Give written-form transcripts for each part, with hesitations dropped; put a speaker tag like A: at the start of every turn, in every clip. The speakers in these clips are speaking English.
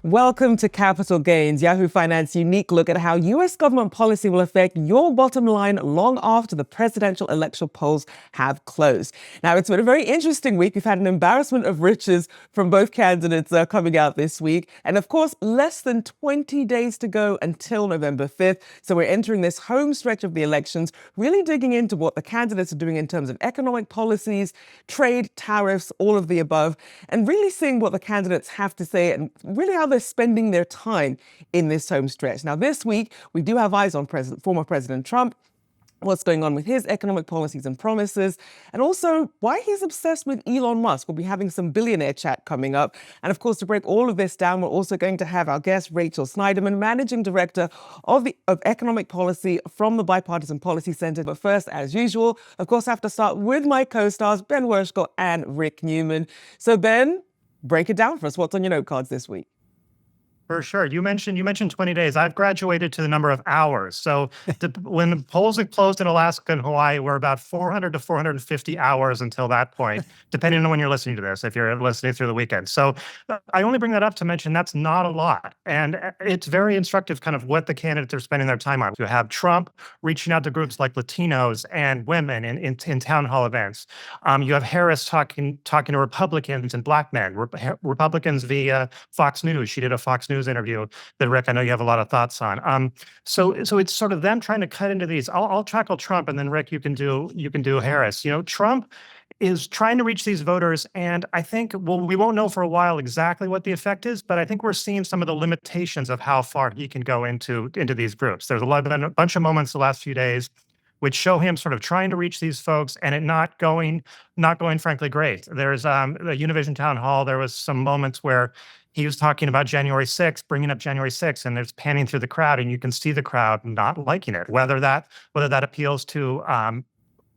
A: Welcome to Capital Gains, Yahoo Finance unique look at how U.S. government policy will affect your bottom line long after the presidential election polls have closed. Now, it's been a very interesting week. We've had an embarrassment of riches from both candidates coming out this week. And of course, less than 20 days to go until November 5th. So we're entering this home stretch of the elections, really digging into what the candidates are doing in terms of economic policies, trade, tariffs, all of the above, and really seeing what the candidates have to say and really how they're spending their time in this home stretch. Now, this week, we do have eyes on former President Trump, what's going on with his economic policies and promises, and also why he's obsessed with Elon Musk. We'll be having some billionaire chat coming up. And of course, to break all of this down, we're also going to have our guest, Rachel Sniderman, Managing Director of Economic Policy from the Bipartisan Policy Center. But first, as usual, of course, I have to start with my co-stars, Ben Werschko and Rick Newman. So Ben, break it down for us. What's on your note cards this week?
B: For sure. You mentioned 20 days. I've graduated to the number of hours. So when the polls had closed in Alaska and Hawaii, we're about 400 to 450 hours until that point, depending on when you're listening to this, if you're listening through the weekend. So I only bring that up to mention that's not a lot. And it's very instructive kind of what the candidates are spending their time on. You have Trump reaching out to groups like Latinos and women in town hall events. You have Harris talking to Republicans and Black men, Republicans via Fox News. She did a Fox News interview that, Rick, I know you have a lot of thoughts on. So it's sort of them trying to cut into these. I'll tackle Trump, and then Rick, you can do Harris. You know, Trump is trying to reach these voters, and I think we won't know for a while exactly what the effect is, but I think we're seeing some of the limitations of how far he can go into these groups. There's been a bunch of moments the last few days which show him sort of trying to reach these folks and it not going frankly great. There's the Univision town hall. There was some moments where he was talking about January 6th, bringing up January 6th, and there's panning through the crowd, and you can see the crowd not liking it. Whether that appeals to a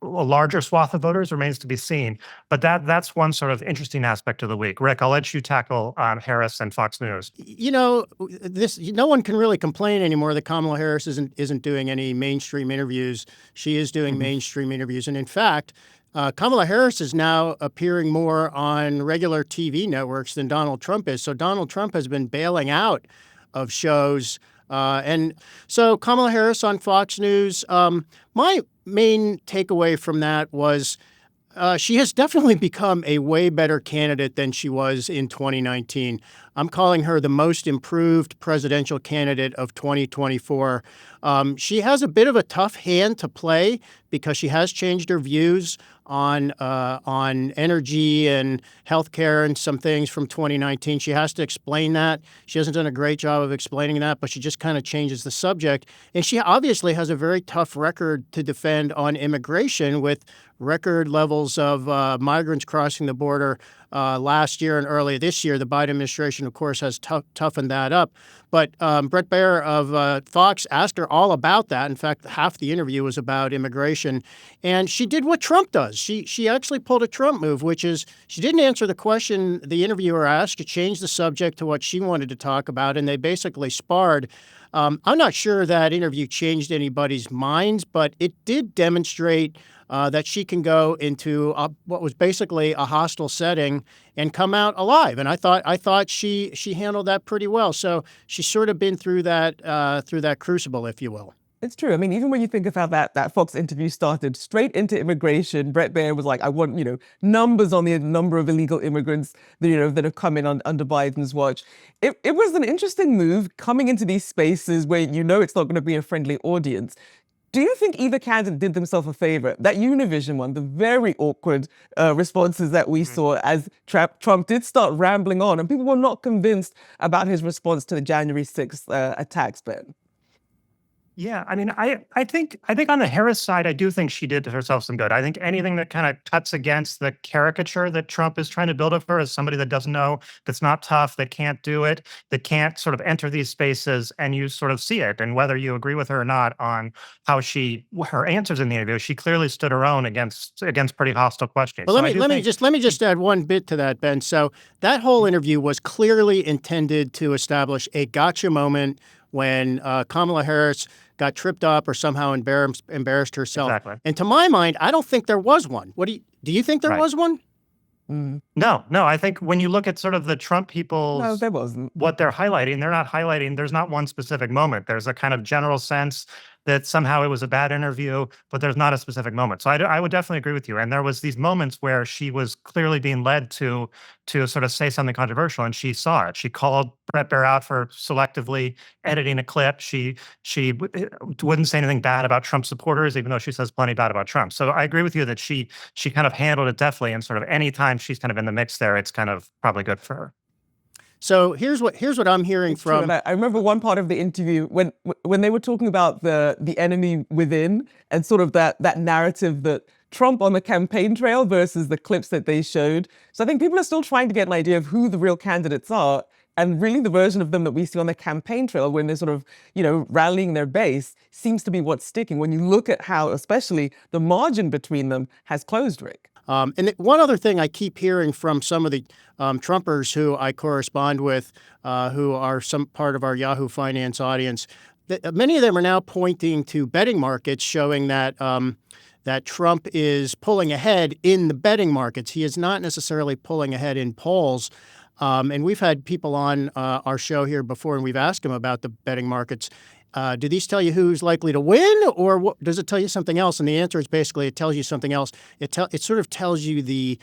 B: larger swath of voters remains to be seen. But that's one sort of interesting aspect of the week. Rick, I'll let you tackle Harris and Fox News.
C: You know, no one can really complain anymore that Kamala Harris isn't doing any mainstream interviews. She is doing mainstream interviews, and in fact, Kamala Harris is now appearing more on regular TV networks than Donald Trump is. So Donald Trump has been bailing out of shows. And so Kamala Harris on Fox News, my main takeaway from that was she has definitely become a way better candidate than she was in 2019. I'm calling her the most improved presidential candidate of 2024. She has a bit of a tough hand to play because she has changed her views on energy and healthcare and some things from 2019. She has to explain that. She hasn't done a great job of explaining that, but she just kind of changes the subject. And she obviously has a very tough record to defend on immigration with record levels of migrants crossing the border last year and early this year. The Biden administration, of course, has toughened that up. But Bret Baier of Fox asked her all about that. In fact, half the interview was about immigration. And she did what Trump does. She actually pulled a Trump move, which is she didn't answer the question the interviewer asked. She changed the subject to what she wanted to talk about, and they basically sparred. I'm not sure that interview changed anybody's minds, but it did demonstrate that she can go into what was basically a hostile setting and come out alive. And I thought she handled that pretty well. So she's sort of been through that crucible, if you will.
A: It's true. I mean, even when you think of how that Fox interview started, straight into immigration, Bret Baier was like, I want, numbers on the number of illegal immigrants, that have come in under Biden's watch. It was an interesting move coming into these spaces where it's not going to be a friendly audience. Do you think either candidate did themselves a favor? That Univision one, the very awkward responses that we saw as Trump did start rambling on, and people were not convinced about his response to the January 6th attacks, Ben.
B: Yeah, I mean, I think on the Harris side, I do think she did herself some good. I think anything that kind of cuts against the caricature that Trump is trying to build of her as somebody that doesn't know, that's not tough, that can't do it, that can't sort of enter these spaces, and you sort of see it. And whether you agree with her or not on how her answers in the interview, she clearly stood her own against pretty hostile questions.
C: Well, let me just add one bit to that, Ben. So that whole interview was clearly intended to establish a gotcha moment when Kamala Harris got tripped up or somehow embarrassed herself.
B: Exactly.
C: And to my mind, I don't think there was one. Do you think there was one?
B: No, I think when you look at sort of the Trump
A: No,
B: people's
A: there wasn't.
B: what they're highlighting, there's not one specific moment. There's a kind of general sense that somehow it was a bad interview, but there's not a specific moment. So I would definitely agree with you. And there was these moments where she was clearly being led to sort of say something controversial, and she saw it. She called Brett Baer out for selectively editing a clip. Wouldn't say anything bad about Trump supporters, even though she says plenty bad about Trump. So I agree with you that she kind of handled it deftly, and sort of any time she's kind of in the mix there, it's kind of probably good for her.
C: So here's what I'm hearing
A: It's true,
C: from.
A: and I remember one part of the interview when they were talking about the enemy within and sort of that narrative that Trump on the campaign trail versus the clips that they showed. So I think people are still trying to get an idea of who the real candidates are. And really the version of them that we see on the campaign trail when they're sort of, rallying their base seems to be what's sticking when you look at how especially the margin between them has closed, Rick.
C: And one other thing I keep hearing from some of the Trumpers who I correspond with, who are some part of our Yahoo Finance audience, that many of them are now pointing to betting markets showing that that Trump is pulling ahead in the betting markets. He is not necessarily pulling ahead in polls. And we've had people on our show here before, and we've asked them about the betting markets. Do these tell you who's likely to win, or does it tell you something else? And the answer is basically it tells you something else. It sort of tells you the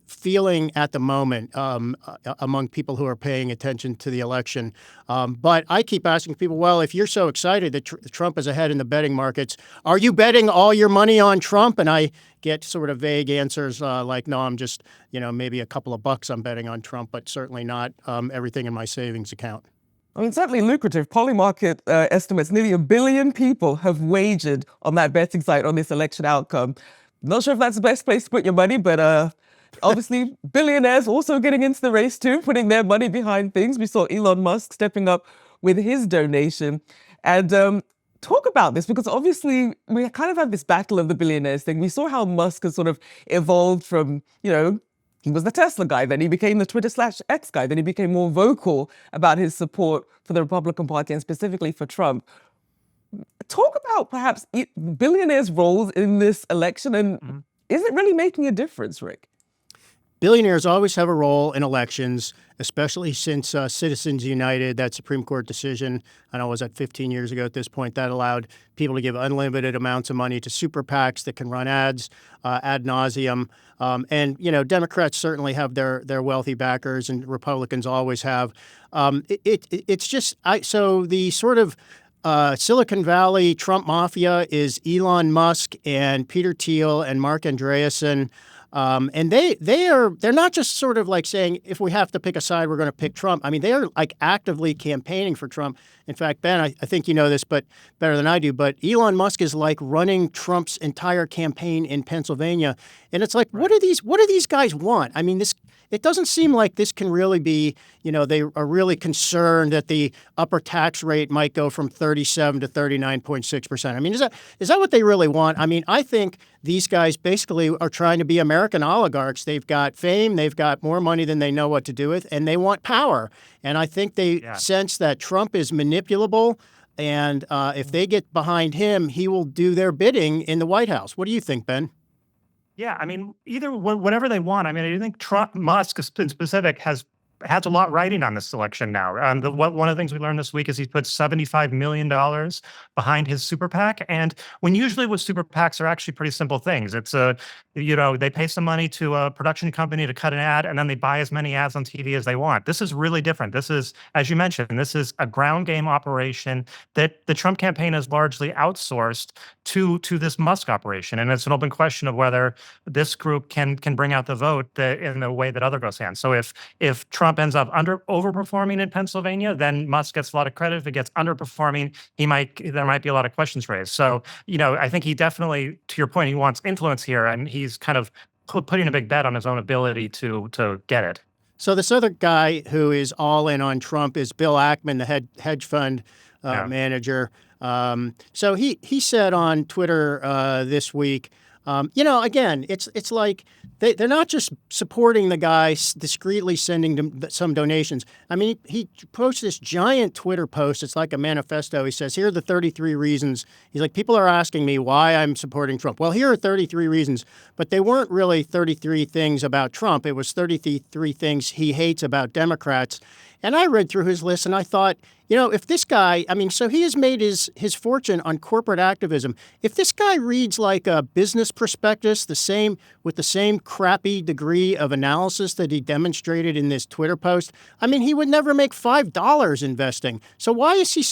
C: feeling at the moment among people who are paying attention to the election. But I keep asking people, well, if you're so excited that Trump is ahead in the betting markets, are you betting all your money on Trump? And I get sort of vague answers like, no, I'm just, maybe a couple of bucks I'm betting on Trump, but certainly not everything in my savings account.
A: I mean, certainly lucrative. Polymarket estimates nearly 1 billion people have wagered on that betting site on this election outcome. Not sure if that's the best place to put your money, but obviously billionaires also getting into the race too, putting their money behind things. We saw Elon Musk stepping up with his donation. And talk about this, because obviously we kind of had this battle of the billionaires thing. We saw how Musk has sort of evolved from, he was the Tesla guy, then he became the Twitter/X guy, then he became more vocal about his support for the Republican Party and specifically for Trump. Talk about perhaps billionaires' roles in this election, and is it really making a difference, Rick?
C: Billionaires always have a role in elections, especially since Citizens United, that Supreme Court decision, I know was that 15 years ago at this point, that allowed people to give unlimited amounts of money to super PACs that can run ads ad nauseum. And, Democrats certainly have their wealthy backers, and Republicans always have. It's just, so the sort of Silicon Valley Trump mafia is Elon Musk and Peter Thiel and Mark Andreessen. And they're not just sort of like saying, if we have to pick a side, we're going to pick Trump. I mean, they are like actively campaigning for Trump. In fact, Ben, I think you know this, but better than I do, but Elon Musk is like running Trump's entire campaign in Pennsylvania. And it's like, what do these guys want? I mean, it doesn't seem like this can really be, they are really concerned that the upper tax rate might go from 37 to 39.6%. I mean, is that what they really want? I mean, I think these guys basically are trying to be American oligarchs. They've got fame, they've got more money than they know what to do with, and they want power. And I think they sense that Trump is manipulable, and if they get behind him, he will do their bidding in the White House. What do you think, Ben?
B: Yeah, I mean, whatever they want. I mean, I think Musk in specific has a lot riding on this election now. One of the things we learned this week is he's put $75 million behind his super PAC. And when usually with super PACs are actually pretty simple things. It's they pay some money to a production company to cut an ad, and then they buy as many ads on TV as they want. This is really different. This is, as you mentioned, this is a ground game operation that the Trump campaign has largely outsourced to this Musk operation. And it's an open question of whether this group can bring out the vote in the way that other goes hand. So if Trump ends up overperforming in Pennsylvania, then Musk gets a lot of credit. If he gets underperforming, there might be a lot of questions raised. So, I think he definitely, to your point, he wants influence here, and he's kind of putting a big bet on his own ability to get it.
C: So this other guy who is all in on Trump is Bill Ackman, the hedge fund manager. So he said on Twitter this week, Again, it's like they're not just supporting the guy, discreetly sending some donations. I mean, he posts this giant Twitter post. It's like a manifesto. He says, here are the 33 reasons. He's like, people are asking me why I'm supporting Trump. Well, here are 33 reasons, but they weren't really 33 things about Trump. It was 33 things he hates about Democrats. And I read through his list and I thought, if this guy, so he has made his fortune on corporate activism. If this guy reads like a business prospectus, with the same crappy degree of analysis that he demonstrated in this Twitter post, he would never make $5 investing. So why is he?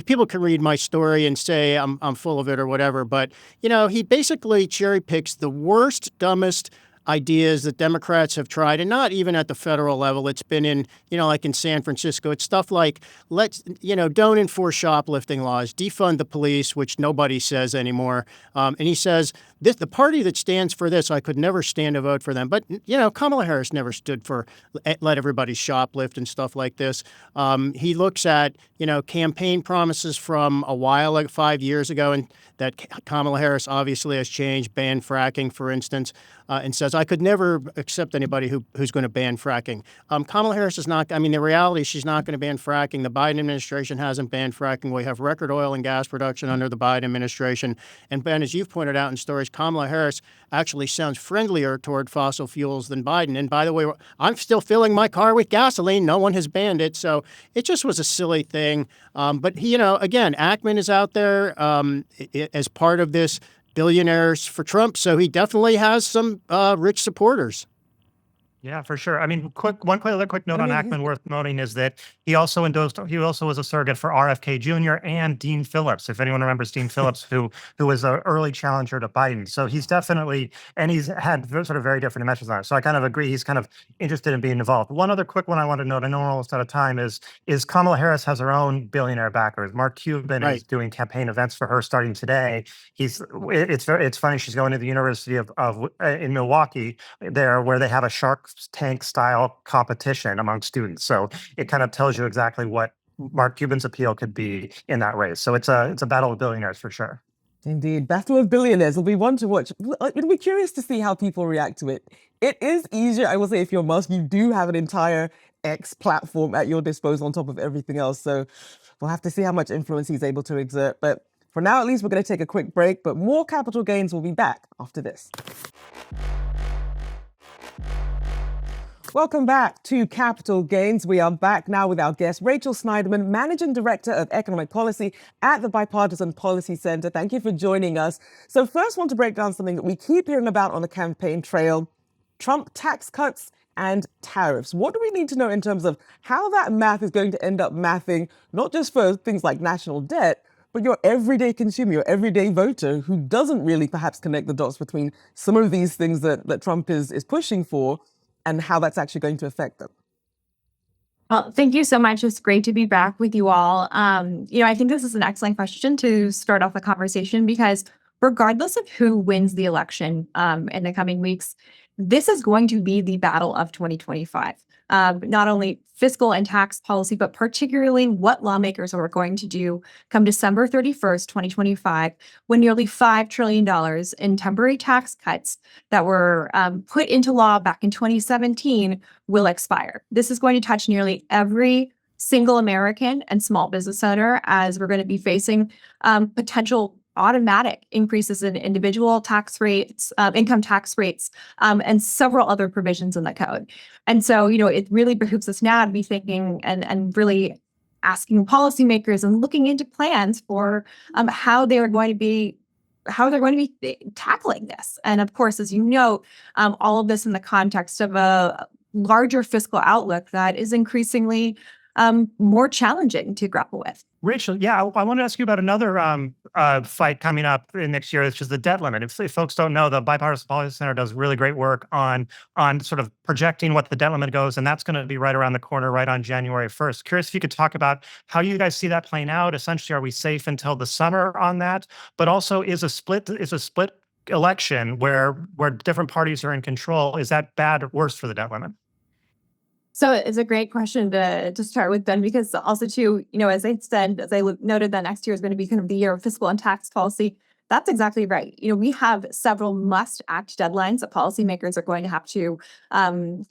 C: People can read my story and say I'm full of it or whatever, but he basically cherry picks the worst, dumbest ideas that Democrats have tried, and not even at the federal level. It's been in, like in San Francisco. It's stuff like, don't enforce shoplifting laws, defund the police, which nobody says anymore. And he says, the party that stands for this, I could never stand to vote for them. But, Kamala Harris never stood for let everybody shoplift and stuff like this. He looks at, campaign promises from a while, like 5 years ago, and that Kamala Harris obviously has changed, ban fracking, for instance, and says, I could never accept anybody who's going to ban fracking. Kamala Harris is not, the reality is she's not going to ban fracking. The Biden administration hasn't banned fracking. We have record oil and gas production under the Biden administration. And Ben, as you've pointed out in stories, Kamala Harris actually sounds friendlier toward fossil fuels than Biden. And by the way, I'm still filling my car with gasoline. No one has banned it. So it just was a silly thing. But again, Ackman is out there as part of this billionaires for Trump. So he definitely has some rich supporters.
B: Yeah, for sure. One quick note on Ackman worth noting is that he also was a surrogate for RFK Jr. and Dean Phillips, if anyone remembers Dean Phillips, who was an early challenger to Biden. So he's definitely, and he's had sort of very different dimensions on it. So I kind of agree. He's kind of interested in being involved. One other quick one I want to note, I know we're almost out of time, is Kamala Harris has her own billionaire backers. Mark Cuban is doing campaign events for her starting today. It's funny. She's going to the University of in Milwaukee there, where they have a Shark Tank style competition among students. So it kind of tells you exactly what Mark Cuban's appeal could be in that race. So it's a battle of billionaires for sure.
A: Indeed. Battle of billionaires will be one to watch. It'll be curious to see how people react to it. It is easier, I will say, if you're Musk, you do have an entire X platform at your disposal on top of everything else. So we'll have to see how much influence he's able to exert. But for now, at least, we're going to take a quick break. But more Capital Gains will be back after this. Welcome back to Capital Gains. We are back now with our guest, Rachel Sniderman, Managing Director of Economic Policy at the Bipartisan Policy Center. Thank you for joining us. So first, I want to break down something that we keep hearing about on the campaign trail, Trump tax cuts and tariffs. What do we need to know in terms of how that math is going to end up mathing, not just for things like national debt, but your everyday consumer, your everyday voter who doesn't really perhaps connect the dots between some of these things that Trump is pushing for and how that's actually going to affect them?
D: Well, thank you so much. It's great to be back with you all. I think this is an excellent question to start off the conversation, because regardless of who wins the election in the coming weeks, this is going to be the battle of 2025. Not only fiscal and tax policy, but particularly what lawmakers are going to do come December 31st, 2025, when nearly $5 trillion in temporary tax cuts that were put into law back in 2017 will expire. This is going to touch nearly every single American and small business owner, as we're going to be facing potential automatic increases in individual tax rates, income tax rates, and several other provisions in the code. And so, it really behooves us now to be thinking and really asking policymakers and looking into plans for how they're going to be tackling this. And of course, as you know, all of this in the context of a larger fiscal outlook that is increasingly more challenging to grapple with.
B: Rachel, yeah, I want to ask you about another fight coming up next year, which is the debt limit. If folks don't know, the Bipartisan Policy Center does really great work on sort of projecting what the debt limit goes, and that's going to be right around the corner, right on January 1st. Curious if you could talk about how you guys see that playing out. Essentially, are we safe until the summer on that? But also, is a split election where different parties are in control, is that bad or worse for the debt limit?
D: So it's a great question to start with, Ben, because also too, as I said, as I noted, that next year is going to be kind of the year of fiscal and tax policy. That's exactly right. We have several must-act deadlines that policymakers are going to have to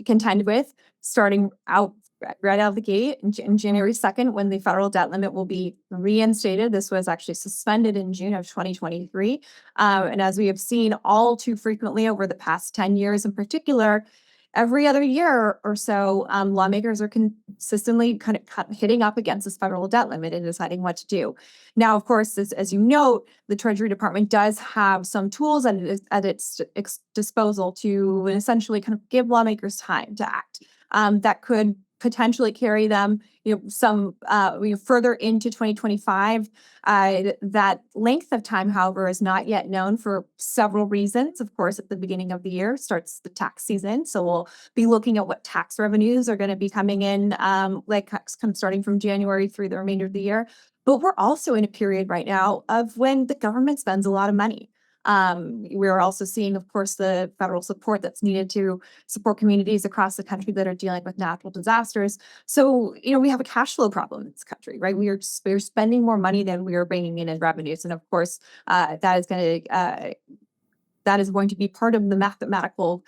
D: contend with, starting out right out of the gate in January 2nd, when the federal debt limit will be reinstated. This was actually suspended in June of 2023. And as we have seen all too frequently over the past 10 years in particular, every other year or so, lawmakers are consistently kind of hitting up against this federal debt limit and deciding what to do. Now, of course, as you note, the Treasury Department does have some tools at its disposal to essentially kind of give lawmakers time to act. That could potentially carry them, some further into 2025. That length of time, however, is not yet known for several reasons. Of course, at the beginning of the year starts the tax season, so we'll be looking at what tax revenues are going to be coming in, starting from January through the remainder of the year. But we're also in a period right now of when the government spends a lot of money. We're also seeing, of course, the federal support that's needed to support communities across the country that are dealing with natural disasters. So, we have a cash flow problem in this country, right? We're spending more money than we are bringing in revenues. And of course, that is going to be part of the mathematical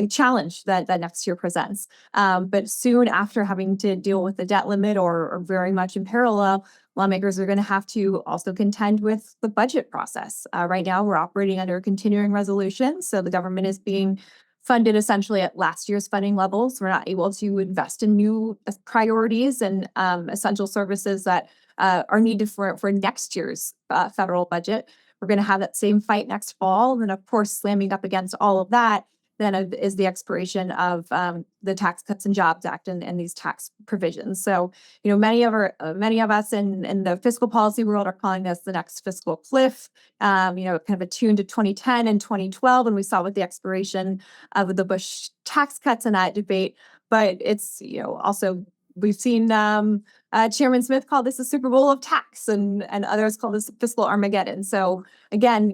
D: challenge that next year presents. But soon after having to deal with the debt limit or very much in parallel, lawmakers are going to have to also contend with the budget process. Right now, we're operating under a continuing resolution. So the government is being funded essentially at last year's funding levels. We're not able to invest in new priorities and essential services that are needed for next year's federal budget. We're going to have that same fight next fall. And of course, slamming up against all of that then is the expiration of the Tax Cuts and Jobs Act and these tax provisions. So, many of us in the fiscal policy world are calling this the next fiscal cliff, kind of attuned to 2010 and 2012, and we saw with the expiration of the Bush tax cuts in that debate. But it's, also we've seen Chairman Smith call this a Super Bowl of tax, and others call this fiscal Armageddon. So again,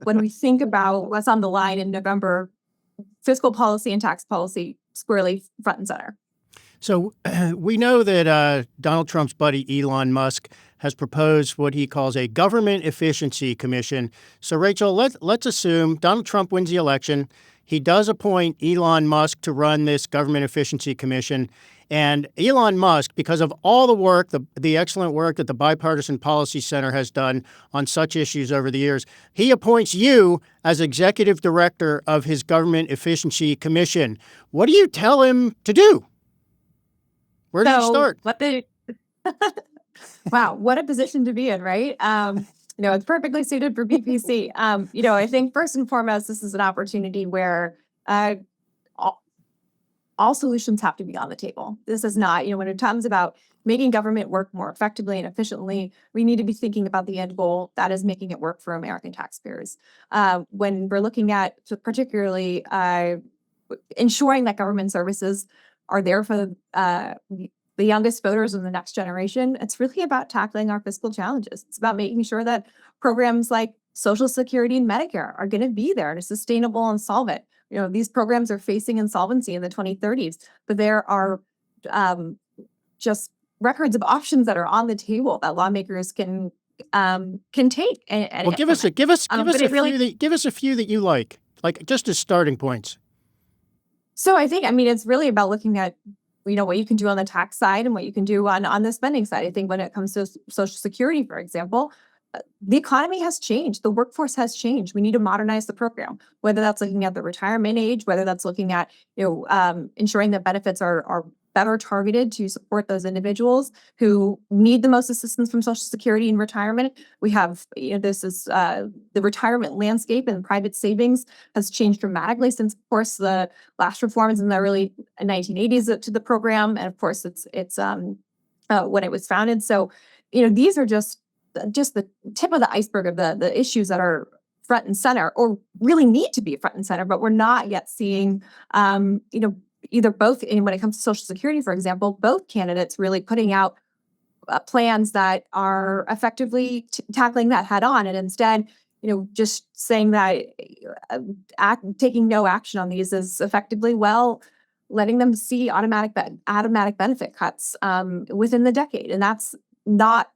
D: when we think about what's on the line in November, fiscal policy and tax policy squarely front and center.
C: So we know that Donald Trump's buddy Elon Musk has proposed what he calls a government efficiency commission. So Rachel, let's assume Donald Trump wins the election. He does appoint Elon Musk to run this government efficiency commission. And Elon Musk, because of all the work, the excellent work that the Bipartisan Policy Center has done on such issues over the years, he appoints you as executive director of his government efficiency commission. What do you tell him to do? Where does he start?
D: Wow, what a position to be in, right? It's perfectly suited for BPC. I think first and foremost, this is an opportunity where all solutions have to be on the table. This is not, when it comes about making government work more effectively and efficiently, we need to be thinking about the end goal, that is making it work for American taxpayers. When we're looking at particularly ensuring that government services are there for the youngest voters in the next generation, it's really about tackling our fiscal challenges. It's about making sure that programs like Social Security and Medicare are going to be there and sustainable and solvent. These programs are facing insolvency in the 2030s, but there are just records of options that are on the table that lawmakers can take.
C: Well, give us a few that you like just as starting points.
D: So I think, it's really about looking at what you can do on the tax side and what you can do on the spending side. I think when it comes to Social Security, for example, the economy has changed. The workforce has changed. We need to modernize the program, whether that's looking at the retirement age, whether that's looking at ensuring that benefits are better targeted to support those individuals who need the most assistance from Social Security in retirement. We have, this is the retirement landscape and private savings has changed dramatically since, of course, the last reforms in the early 1980s to the program. And of course, it's when it was founded. So, these are just the tip of the iceberg of the issues that are front and center or really need to be front and center, but we're not yet seeing, either both. And when it comes to Social Security, for example, both candidates really putting out plans that are effectively tackling that head on. And instead, just saying that taking no action on these is effectively, letting them see automatic benefit cuts within the decade. And that's not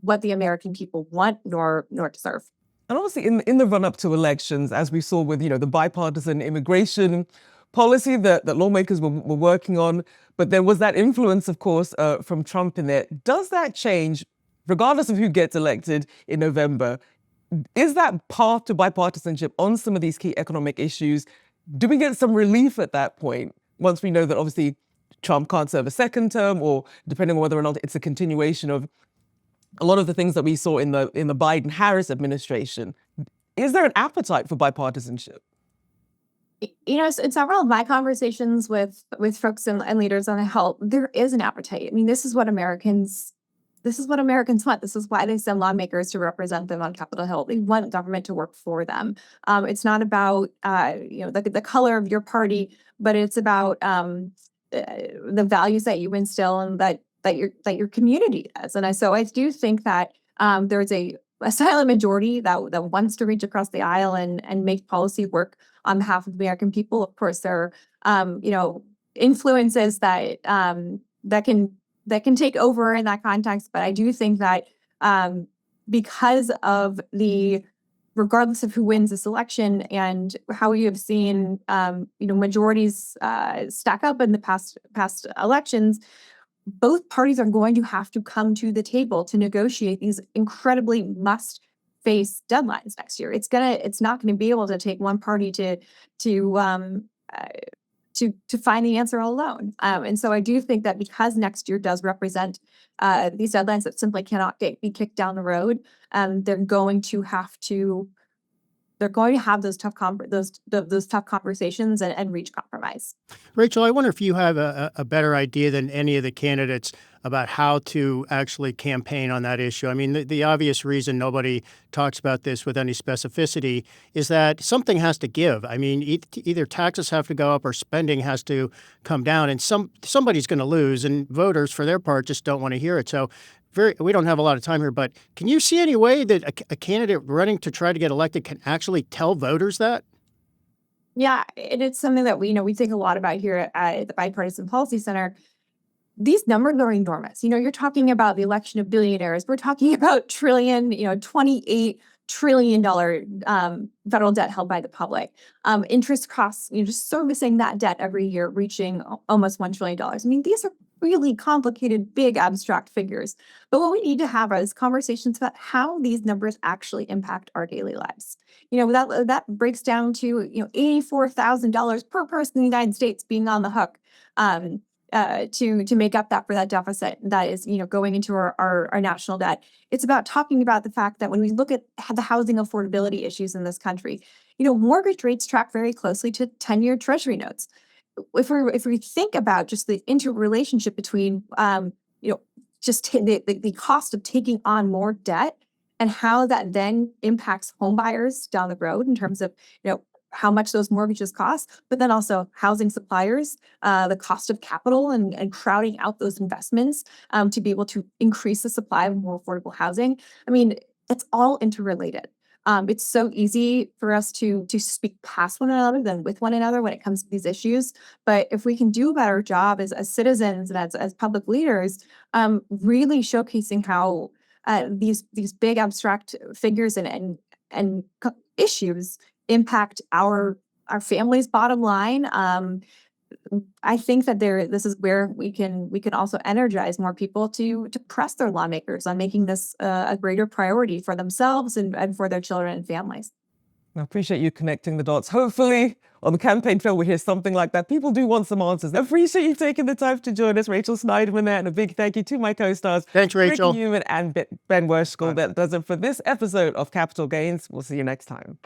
D: what the American people want nor deserve.
A: And obviously, in the run-up to elections, as we saw with, the bipartisan immigration policy that lawmakers were working on, but there was that influence, of course, from Trump in there. Does that change, regardless of who gets elected in November? Is that path to bipartisanship on some of these key economic issues? Do we get some relief at that point, once we know that obviously Trump can't serve a second term, or depending on whether or not it's a continuation of a lot of the things that we saw in the Biden-Harris administration? Is there an appetite for bipartisanship?
D: In several of my conversations with folks and leaders on the Hill, there is an appetite. I mean, this is what Americans want. This is why they send lawmakers to represent them on Capitol Hill. They want government to work for them. It's not about the color of your party, but it's about the values that you instill and that your community does. And so I do think that there's a silent majority that wants to reach across the aisle and make policy work on behalf of the American people. Of course, there are influences that can take over in that context. But I do think that because of regardless of who wins this election and how you have seen majorities stack up in the past elections, both parties are going to have to come to the table to negotiate these incredibly must-face deadlines next year. It's not going to be able to take one party to find the answer all alone. And so I do think that because next year does represent these deadlines that simply cannot be kicked down the road, they're going to have those tough conversations and reach compromise.
C: Rachel, I wonder if you have a better idea than any of the candidates about how to actually campaign on that issue. I mean, the obvious reason nobody talks about this with any specificity is that something has to give. I mean, either taxes have to go up or spending has to come down, and somebody's going to lose, and voters, for their part, just don't want to hear it. So we don't have a lot of time here, but can you see any way that a candidate running to try to get elected can actually tell voters that?
D: Yeah, and it's something that we think a lot about here at the Bipartisan Policy Center. These numbers are enormous. You're talking about the election of billionaires. We're talking about $28 trillion federal debt held by the public. Interest costs, just servicing that debt every year, reaching almost $1 trillion. I mean, these are really complicated, big, abstract figures. But what we need to have is conversations about how these numbers actually impact our daily lives. That breaks down to $84,000 per person in the United States being on the hook to make up for that deficit that is going into our national debt. It's about talking about the fact that when we look at the housing affordability issues in this country, mortgage rates track very closely to 10-year Treasury notes. If we think about just the interrelationship between just the cost of taking on more debt and how that then impacts home buyers down the road in terms of how much those mortgages cost, but then also housing suppliers, the cost of capital and crowding out those investments to be able to increase the supply of more affordable housing. I mean, it's all interrelated. It's so easy for us to speak past one another than with one another when it comes to these issues. But if we can do a better job as citizens and as public leaders, really showcasing how these big abstract figures and issues impact our family's bottom line, I think that this is where we can also energize more people to press their lawmakers on making this a greater priority for themselves and for their children and families.
A: I appreciate you connecting the dots. Hopefully, on the campaign trail, we hear something like that. People do want some answers. I appreciate you taking the time to join us, Rachel Sniderman there, and a big thank you to my co-stars,
C: Thanks, Rachel.
A: Ricky Newman and Ben Werschel. That does it for this episode of Capital Gains. We'll see you next time.